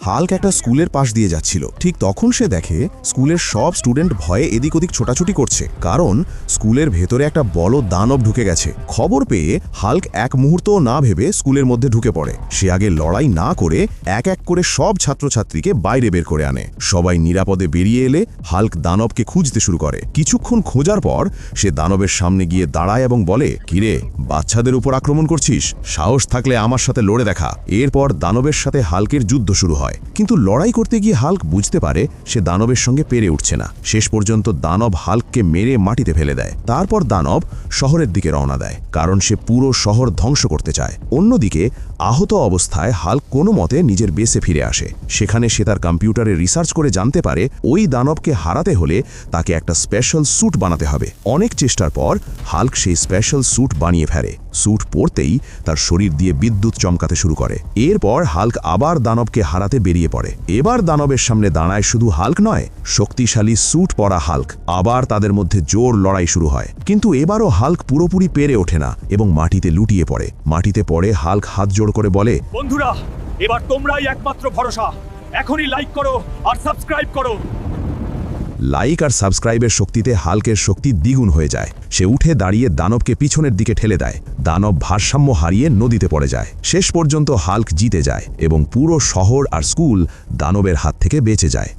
Hulk একটা স্কুলের পাশ দিয়ে যাচ্ছিল। ঠিক তখন সে দেখে স্কুলের সব স্টুডেন্ট ভয়ে এদিক ওদিক ছোটাছুটি করছে, কারণ স্কুলের ভেতরে একটা বড় দানব ঢুকে গেছে। খবর পেয়ে হাল্ক এক মুহূর্তও না ভেবে স্কুলের মধ্যে ঢুকে পড়ে। সে আগে লড়াই না করে এক এক করে সব ছাত্রছাত্রীকে বাইরে বের করে আনে। সবাই নিরাপদে বেরিয়ে এলে হাল্ক দানবকে খুঁজতে শুরু করে। কিছুক্ষণ খোঁজার পর সে দানবের সামনে গিয়ে দাঁড়ায় এবং বলে, কিরে, বাচ্চাদের উপর আক্রমণ করছিস? সাহস থাকলে আমার সাথে লড়ে দেখা। এরপর দানবের সাথে হাল্কের যুদ্ধ শুরু হয়, কিন্তু লড়াই করতে গিয়ে হাল্ক বুঝতে পারে সে দানবের সঙ্গে পেরে উঠছে না। শেষ পর্যন্ত দানব হাল্ককে মেরে মাটিতে ফেলে দেয়। তারপর দানব শহরের দিকে রওনা দেয়, কারণ সে পুরো শহর ধ্বংস করতে চায়। অন্যদিকে আহত অবস্থায় হাল্ক কোনো মতে নিজের বেসে ফিরে আসে। সেখানে সে তার কম্পিউটারে রিসার্চ করে জানতে পারে ওই দানবকে হারাতে হলে তাকে একটা স্পেশাল স্যুট বানাতে হবে। অনেক চেষ্টার পর হাল্ক সেই স্পেশাল স্যুট বানিয়ে ফেলে। স্যুট পরতেই তার শরীর দিয়ে বিদ্যুৎ চমকাতে শুরু করে। এরপর হাল্ক আবার দানবকে হারাতে বেরিয়ে পড়ে। এবার দানবের সামনে দাঁড়ায় শুধু হাল্ক নয়, শক্তিশালী স্যুট পরা হাল্ক। আবার তাদের মধ্যে জোর লড়াই শুরু হয়, কিন্তু এবারও হাল্ক পুরোপুরি পেরে ওঠে না এবং মাটিতে লুটিয়ে পড়ে। মাটিতে পড়ে হাল্ক হাত জোড় করে বলে, বন্ধুরা, এবার তোমরাই একমাত্র ভরসা। এখনই লাইক করো আর সাবস্ক্রাইব করো। লাইক আর সাবস্ক্রাইবের শক্তিতে হাল্কের শক্তি দ্বিগুণ হয়ে যায়। সে উঠে দাঁড়িয়ে দানবকে পিছনের দিকে ঠেলে দেয়। দানব ভারসাম্য হারিয়ে নদীতে পড়ে যায়। শেষ পর্যন্ত হাল্ক জিতে যায় এবং পুরো শহর আর স্কুল দানবের হাত থেকে বেঁচে যায়।